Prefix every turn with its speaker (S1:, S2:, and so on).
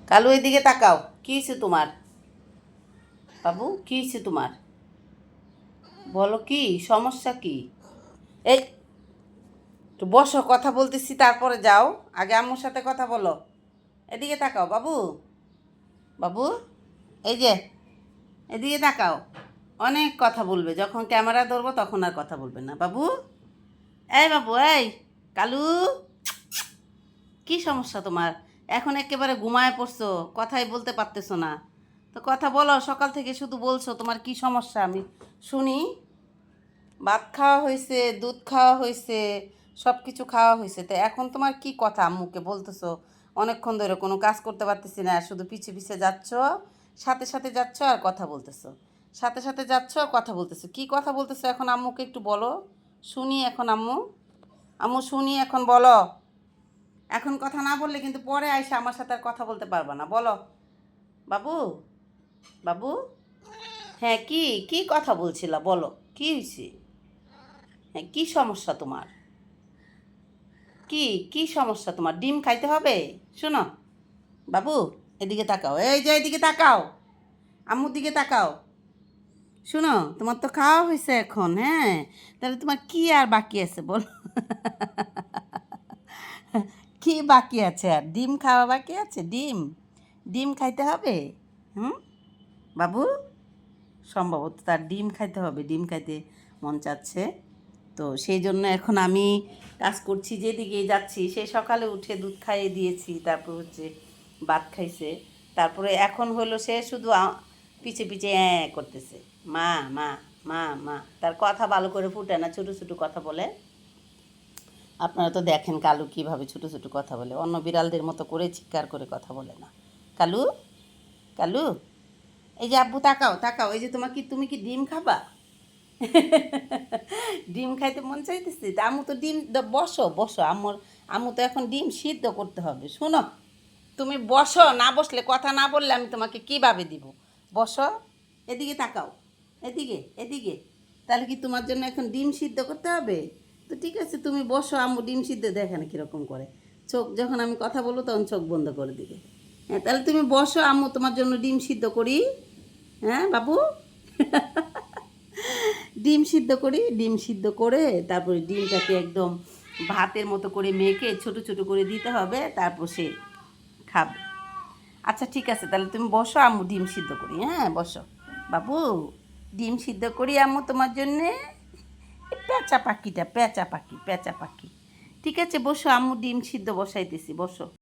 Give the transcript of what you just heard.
S1: কালু এদিকে তাকাও, কি হয়েছে তোমার? বাবু কি হয়েছে তোমার? বলো, কি সমস্যা কি? এই, একটু বসো, কথা বলতেছি, তারপরে যাও। আগে আম্মুর সাথে কথা বলো। এদিকে তাকাও বাবু। বাবু, এই যে, এদিকে তাকাও। অনেক কথা বলবে, যখন ক্যামেরা ধরবো তখন আর কথা বলবে না বাবু। এই বাবু, এই কালু, কি সমস্যা তোমার? এখন একেবারে ঘুমায় পড়ছো, কথাই বলতে পারতেছো না। তো কথা বলো, সকাল থেকে শুধু বলছো, তোমার কি সমস্যা আমি শুনি। ভাত খাওয়া হয়েছে, দুধ খাওয়া হয়েছে, সব কিছু খাওয়া হয়েছে, তো এখন তোমার কি কথা আম্মুকে বলতেছো? অনেকক্ষণ ধরে কোনো কাজ করতে পারতেছি না, শুধু পিছে পিছে যাচ্ছ, সাথে সাথে যাচ্ছ আর কথা বলতেছো, সাথে সাথে যাচ্ছ আর কথা বলতেছো। কি কথা বলতেছো এখন আম্মুকে একটু বলো, শুনি এখন আম্মু। আম্মু শুনি এখন, বলো। এখন কথা না বললে কিন্তু পরে আইসা আমার সাথে আর কথা বলতে পারবা না, বলো। বাবু, বাবু, হ্যাঁ, কি কি কথা বলছিলা, বলো। কি হয়েছে? হ্যাঁ, কি সমস্যা তোমার? কি কি সমস্যা তোমার? ডিম খাইতে হবে? শোনো বাবু, এদিকে তাকাও, এই যে এদিকে তাকাও, আম্মুর দিকে তাকাও। শোনো, তোমার তো খাওয়া হয়েছে এখন, হ্যাঁ, তাহলে তোমার কি আর বাকি আছে বলো। কি বাকি আছে আর? ডিম খাওয়া বাকি আছে? ডিম, ডিম খাইতে হবে। হুম, বাবু, সম্ভবত তার ডিম খাইতে হবে, ডিম খাইতে মন চাচ্ছে। তো সেই জন্য এখন আমি কাজ করছি, যেদিকে যাচ্ছি, সে সকালে উঠে দুধ খাইয়ে দিয়েছি, তারপর হচ্ছে ভাত খাইছে, তারপরে এখন হলো সে শুধু পিছে পিছে করতেছে, মা মা মা মা। তার কথা ভালো করে ফুটে না, ছোটো ছোটো কথা বলে। আপনারা তো দেখেন কালু কীভাবে ছোটো ছোটো কথা বলে, অন্য বিড়ালদের মতো করে চিৎকার করে কথা বলে না। কালু, কালু, এই যে আব্বু তাকাও তাকাও, এই যে তোমার কি, তুমি কি ডিম খাবা? ডিম খাইতে মন চাইতেছে, তা আম্মু তো ডিম বসো বসো, আম্মু তো এখন ডিম সিদ্ধ করতে হবে। শোনো, তুমি বসো, না বসলে, কথা না বললে আমি তোমাকে কিভাবে দিব? বসো, এদিকে তাকাও, এদিকে এদিকে। তাহলে কি তোমার জন্য এখন ডিম সিদ্ধ করতে হবে? তো ঠিক আছে, তুমি বসো, আম্মু ডিম সিদ্ধ দেখে না কীরকম করে। চোখ যখন আমি কথা বলবো তখন চোখ বন্ধ করে দিবে। হ্যাঁ, তাহলে তুমি বসো, আম্মু তোমার জন্য ডিম সিদ্ধ করি। হ্যাঁ বাবু, ডিম সিদ্ধ করি, ডিম সিদ্ধ করে তারপরে ডিমটাকে একদম ভাতের মতো করে মেখে ছোট ছোট করে দিতে হবে, তারপর সে খাবে। আচ্ছা ঠিক আছে, তাহলে তুমি বসো, আম্মু ডিম সিদ্ধ করি। হ্যাঁ বসো বাবু, ডিম সিদ্ধ করি আম্মু তোমার জন্যে। পেঁচা পাখিটা, পেঁচা পাখি, পেঁচা পাখি। ঠিক আছে বসো, আম্মু ডিম সিদ্ধ বসাইতেছি, বসো।